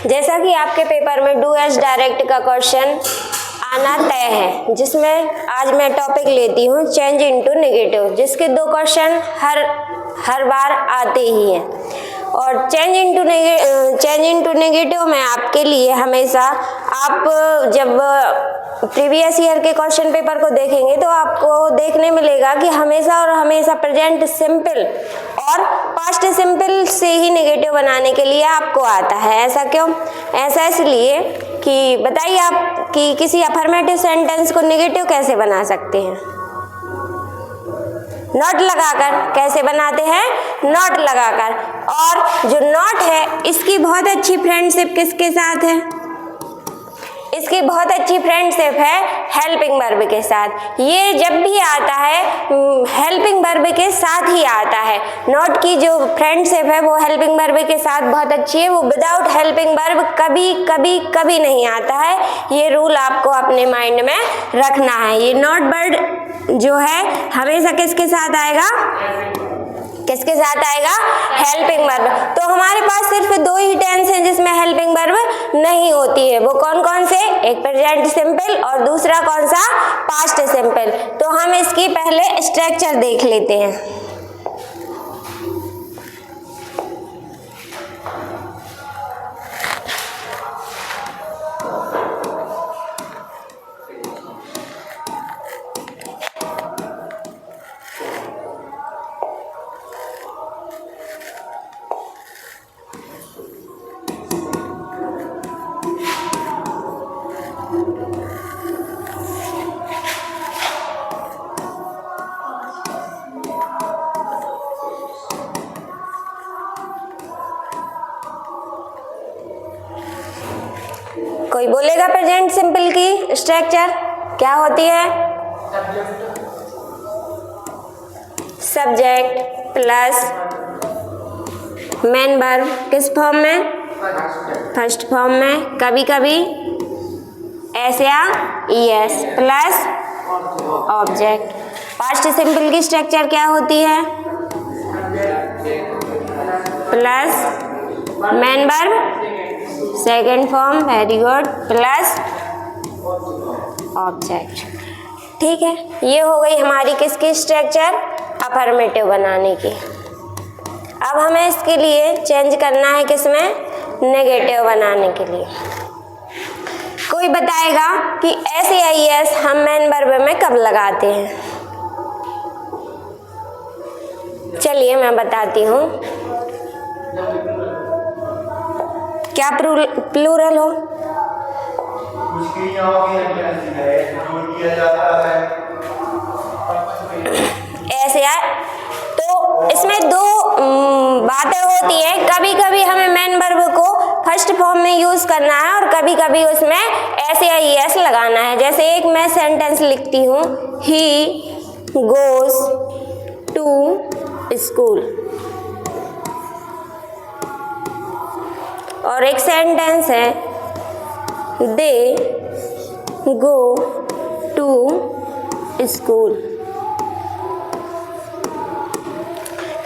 जैसा कि आपके पेपर में डू एज डायरेक्ट का क्वेश्चन आना तय है, जिसमें आज मैं टॉपिक लेती हूँ चेंज इनटू नेगेटिव, जिसके 2 क्वेश्चन हर बार आते ही हैं। और चेंज इनटू नेगेटिव में आपके लिए हमेशा, आप जब प्रीवियस ईयर के क्वेश्चन पेपर को देखेंगे तो आपको देखने मिलेगा कि हमेशा प्रेजेंट सिंपल और पास्ट सिंपल से ही नेगेटिव बनाने के लिए आपको आता है। ऐसा क्यों? ऐसा इसलिए कि बताइए आप कि किसी अफर्मेटिव सेंटेंस को नेगेटिव कैसे बना सकते हैं? नॉट लगाकर। कैसे बनाते हैं? नॉट लगाकर। और जो नॉट है इसकी बहुत अच्छी फ्रेंडशिप किसके साथ है? इसकी बहुत अच्छी फ्रेंडशिप है हेल्पिंग वर्ब के साथ। ये जब भी आता है हेल्पिंग वर्ब के साथ ही आता है। नॉट की जो फ्रेंडशिप है वो हेल्पिंग वर्ब के साथ बहुत अच्छी है, वो विदाउट हेल्पिंग वर्ब कभी नहीं आता है। ये रूल आपको अपने माइंड में रखना है। ये नॉट वर्ड जो है हमेशा किसके साथ आएगा? किसके साथ आएगा? Helping verb. तो हमारे पास सिर्फ 2 ही टेंस हैं जिसमें हेल्पिंग वर्ब नहीं होती है। वो कौन कौन से? एक प्रेजेंट सिंपल और दूसरा कौन सा? Past simple. तो हम इसकी पहले स्ट्रक्चर देख लेते हैं। कोई बोलेगा प्रेजेंट सिंपल की स्ट्रक्चर क्या होती है? सब्जेक्ट प्लस मेन वर्ब किस फॉर्म में? फर्स्ट फॉर्म में। कभी कभी एस या ES plus object. Past simple की स्ट्रक्चर क्या होती है? Plus main verb second form, very good, plus object. ठीक है, ये हो गई हमारी किसकी स्ट्रक्चर? अफर्मेटिव बनाने की। अब हमें इसके लिए चेंज करना है किसमें? नेगेटिव बनाने के लिए। कोई बताएगा कि एस या ईएस हम मेन वर्ब में कब लगाते हैं? चलिए मैं बताती हूँ। क्या प्लूरल हो? ऐसे यार, तो इसमें 2 बातें होती है। कभी कभी हमें मेन वर्ब को फर्स्ट फॉर्म में यूज करना है और कभी कभी उसमें एस या ईएस लगाना है। जैसे एक मैं सेंटेंस लिखती हूँ, ही गोज टू स्कूल, और एक सेंटेंस है दे गो टू स्कूल।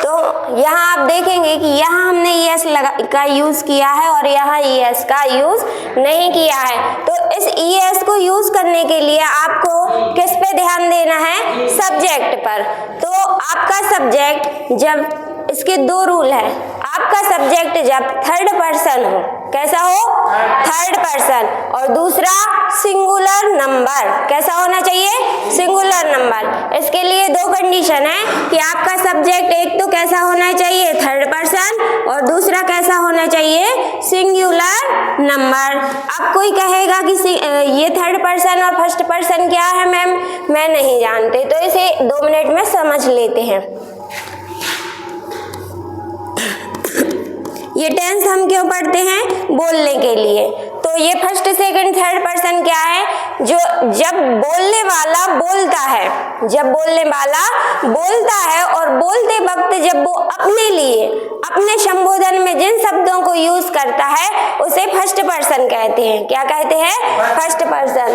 तो यहाँ आप देखेंगे कि यहाँ हमने ईएस का यूज किया है और यहाँ ईएस का यूज नहीं किया है। तो इस ईएस को यूज करने के लिए आपको किस पे ध्यान देना है? सब्जेक्ट पर। तो आपका सब्जेक्ट जब, इसके 2 रूल है। आपका सब्जेक्ट जब थर्ड पर्सन हो, कैसा हो? Third person. और दूसरा सिंगुलर नंबर, कैसा होना चाहिए? Singular number. इसके लिए 2 कंडीशन है कि आपका सब्जेक्ट एक तो कैसा होना चाहिए? थर्ड पर्सन, और दूसरा कैसा होना चाहिए? Singular number. अब कोई कहेगा कि ये थर्ड पर्सन और फर्स्ट पर्सन क्या है मैम? मैं नहीं जानते, तो इसे 2 मिनट में समझ लेते हैं। ये टेंस हम क्यों पढ़ते हैं? बोलने के लिए। तो ये फर्स्ट सेकंड थर्ड पर्सन क्या है? जो जब बोलने वाला बोलता है, जब बोलने वाला बोलता है और बोलते वक्त जब वो अपने लिए, अपने संबोधन में जिन शब्दों को यूज करता है उसे फर्स्ट पर्सन कहते हैं। क्या कहते हैं? First person.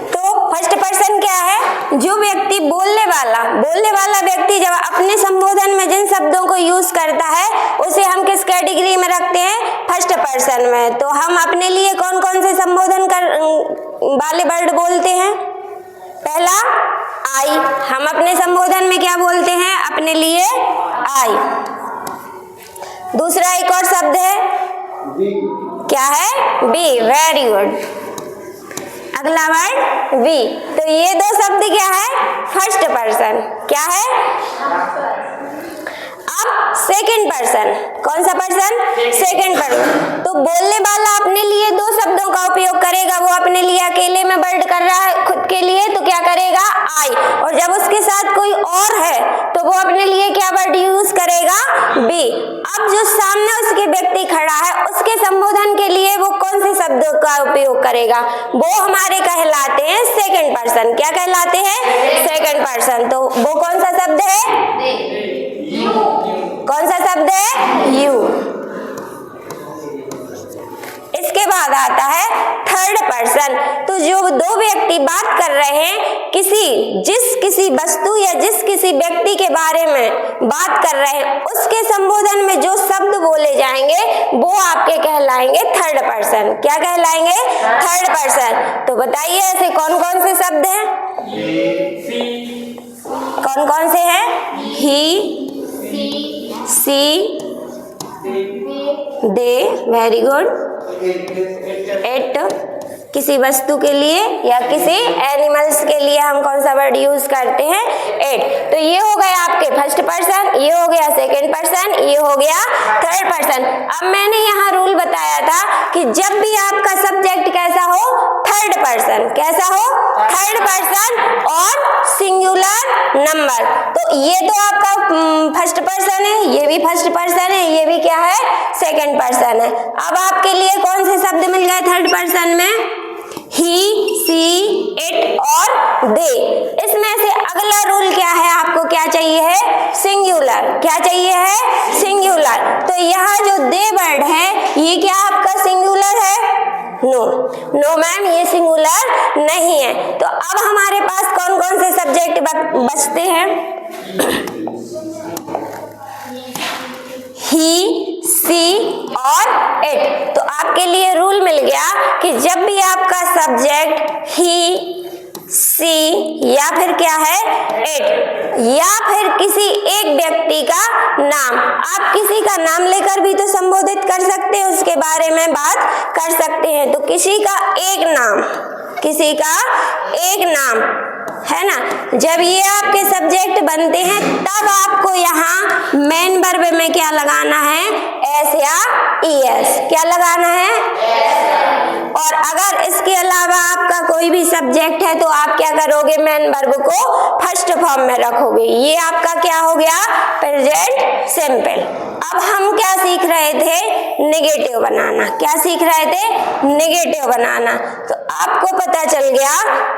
तो फर्स्ट पर्सन क्या है? जो व्यक्ति बोलने वाला व्यक्ति जब अपने संबोधन में जिन शब्दों को यूज करता है उसे हम किस कैटेगरी में रखते हैं? फर्स्ट पर्सन में। तो हम अपने लिए कौन कौन से संबोधन वाले वर्ड बोलते हैं? पहला आई, हम अपने संबोधन में क्या बोलते हैं अपने लिए? आई। दूसरा एक और शब्द है, क्या है? बी। Very good. अगला वर्ड वी। तो ये दो शब्द क्या है? First person. क्या है? अब सेकंड पर्सन। कौन सा पर्सन? Second person. तो बोलने वाला अपने लिए दो शब्दों का उपयोग करेगा, वो अपने लिए अकेले में वर्ड कर रहा है खुद के लिए, तो क्या करेगा? आई। और जब उसके साथ कोई और है तो वो अपने लिए क्या वर्ड यूज करेगा? बी। अब जो सामने उसके व्यक्ति खड़ा है उसके संबोधन के लिए वो कौन से शब्दों का उपयोग करेगा? वो हमारे कहलाते हैं सेकंड पर्सन। क्या कहलाते हैं? Second person. तो वो कौन सा शब्द है? कौन सा शब्द है? यू। इसके बाद आता है थर्ड पर्सन। तो जो दो व्यक्ति बात कर रहे हैं किसी वस्तु या किसी व्यक्ति के बारे में बात कर रहे हैं, उसके संबोधन में जो शब्द बोले जाएंगे वो आपके कहलाएंगे थर्ड पर्सन। क्या कहलाएंगे? Third person. तो बताइए ऐसे कौन कौन से शब्द हैं? कौन कौन से हैं? He, she, they. Very good. It, किसी वस्तु के लिए या किसी एनिमल्स के लिए हम कौन सा वर्ड यूज करते हैं? इट। तो ये हो गया आपके फर्स्ट पर्सन, ये हो गया सेकंड पर्सन, ये हो गया थर्ड पर्सन। अब मैंने यहाँ रूल बताया था कि जब भी आपका सब्जेक्ट कैसा हो? Third person. कैसा हो? थर्ड पर्सन और सिंगुलर नंबर। तो ये तो आपका फर्स्ट पर्सन है, ये भी फर्स्ट पर्सन है, ये भी क्या है? सेकंड पर्सन है। अब आपके लिए कौन से शब्द मिल गए थर्ड पर्सन में? ही, सी, इट और दे। इसमें से अगला रूल क्या है? आपको क्या चाहिए है? सिंगुलर। क्या चाहिए है? सिंगुलर। तो यहाँ जो दे वर्ड है ये क्या आपका सिंगुलर है? नो। नो मैम, ये सिंगुलर नहीं है। तो अब हमारे पास कौन कौन से सब्जेक्ट बचते हैं? ही, सी और इट। तो आपके लिए रूल मिल गया कि जब भी आपका सब्जेक्ट ही, सी या फिर क्या है? इट, या फिर किसी एक व्यक्ति का नाम, आप किसी का नाम लेकर भी तो संबोधित कर सकते हैं, उसके बारे में बात कर सकते हैं। तो किसी का एक नाम, किसी का एक नाम है ना, जब ये आपके सब्जेक्ट बनते हैं तब आपको यहाँ मेन वर्ब में क्या लगाना है? एस या ईएस। क्या लगाना है? और अगर इसके अलावा आपका कोई भी सब्जेक्ट है तो आप क्या करोगे? मेन वर्ब को फर्स्ट फॉर्म में रखोगे। ये आपका क्या हो गया? Present simple. अब हम क्या सीख रहे थे? नेगेटिव बनाना। क्या सीख रहे थे? नेगेटिव बनाना। तो आपको पता चल गया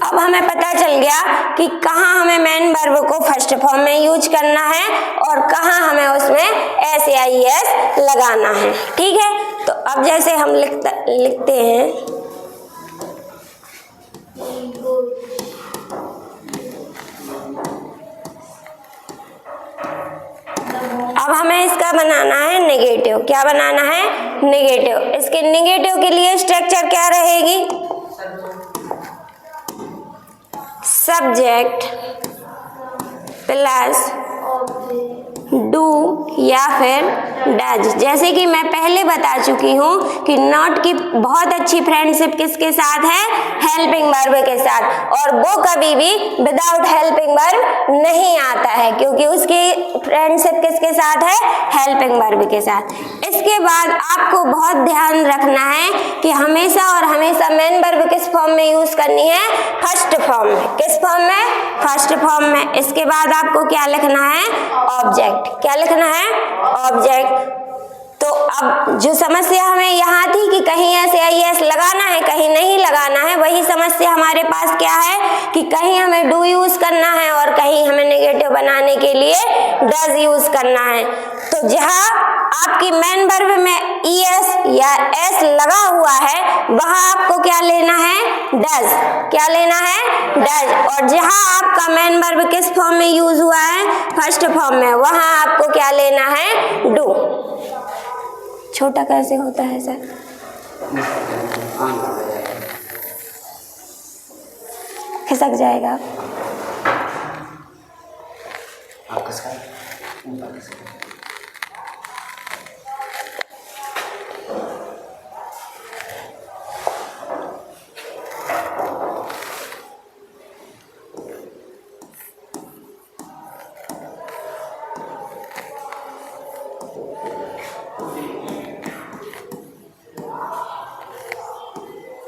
अब हमें पता चल गया कि कहाँ हमें मेन वर्ब को फर्स्ट फॉर्म में यूज करना है और कहाँ हमें उसमें एस या ईएस लगाना है। ठीक है, तो अब जैसे हम लिखते हैं अब हमें इसका बनाना है नेगेटिव। क्या बनाना है? नेगेटिव। इसके नेगेटिव के लिए स्ट्रक्चर क्या रहेगी? सब्जेक्ट प्लस डू या फिर डज। जैसे कि मैं पहले बता चुकी हूँ कि नॉट की बहुत अच्छी फ्रेंडशिप किसके साथ है? हेल्पिंग वर्ब के साथ। और वो कभी भी विदाउट हेल्पिंग वर्ब नहीं आता है, क्योंकि उसकी फ्रेंडशिप किसके साथ है? हेल्पिंग वर्ब के साथ। इसके बाद आपको बहुत ध्यान रखना है कि हमेशा और हमेशा मेन वर्ब किस फॉर्म में यूज करनी है? फर्स्ट फॉर्म में। किस फॉर्म में? फर्स्ट फॉर्म में। इसके बाद आपको क्या लिखना है? ऑब्जेक्ट। क्या लिखना है? ऑब्जेक्ट। तो अब जो समस्या हमें यहाँ थी कि कहीं एस लगाना है, कहीं नहीं लगाना है। वही समस्या हमारे पास क्या है कि कहीं हमें डू यूज करना है और कहीं हमें नेगेटिव बनाने के लिए डज यूज करना है। तो जहाँ आपकी मेन वर्ब में ईएस या एस लगा हुआ है वहां आपको क्या लेना है, डज। क्या लेना है, डज। और जहां आपका मेन वर्ब किस फॉर्म में यूज हुआ है, फर्स्ट फॉर्म में, वहां आपको क्या लेना है, डू। छोटा कैसे होता है सर? खिसक जाएगा।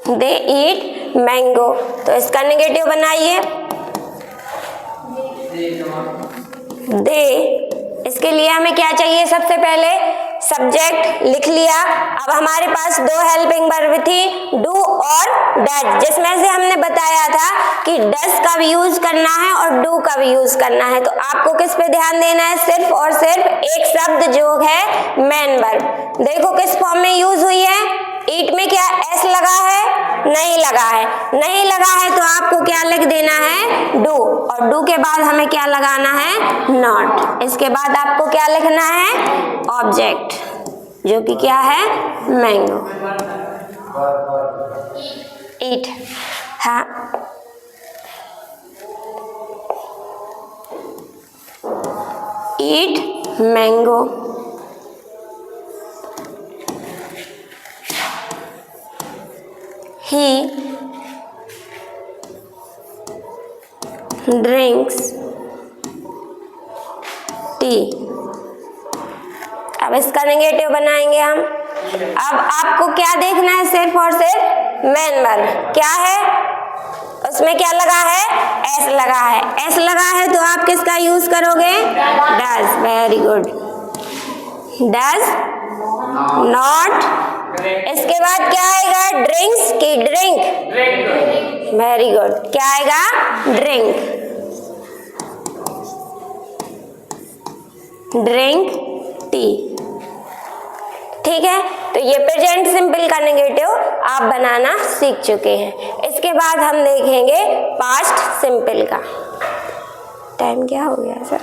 दे ईट मैंगो, तो इसका नेगेटिव बनाइए, दे। इसके लिए हमें क्या चाहिए, सबसे पहले सब्जेक्ट लिख लिया। अब हमारे पास दो हेल्पिंग वर्ब थी, डू और डज, जिसमें से हमने बताया था कि डज का भी यूज करना है और डू का भी यूज करना है। तो आपको किस पे ध्यान देना है, सिर्फ और सिर्फ एक शब्द जो है मेन वर्ब। देखो किस फॉर्म में यूज हुई है, ईट में क्या एस लगा है, नहीं लगा है। नहीं लगा है तो आपको क्या लिख देना है, डू। और डू के बाद हमें क्या लगाना है, नॉट। इसके बाद आपको क्या लिखना है, ऑब्जेक्ट, जो कि क्या है, मैंगो। ईट, हाँ, ईट मैंगो। He drinks tea। अब इसका नेगेटिव बनाएंगे हम। अब आपको क्या देखना है, सिर्फ और सिर्फ मेन वर्ब क्या है, उसमें क्या लगा है, एस लगा है। एस लगा है तो आप किसका यूज करोगे, does. Very good, does not. इसके बाद क्या आएगा, ड्रिंक्स की ड्रिंक। वेरी गुड, क्या आएगा, ड्रिंक। Drink tea. ठीक है, तो ये प्रेजेंट सिंपल का नेगेटिव आप बनाना सीख चुके हैं। इसके बाद हम देखेंगे पास्ट सिंपल का। टाइम क्या हो गया सर?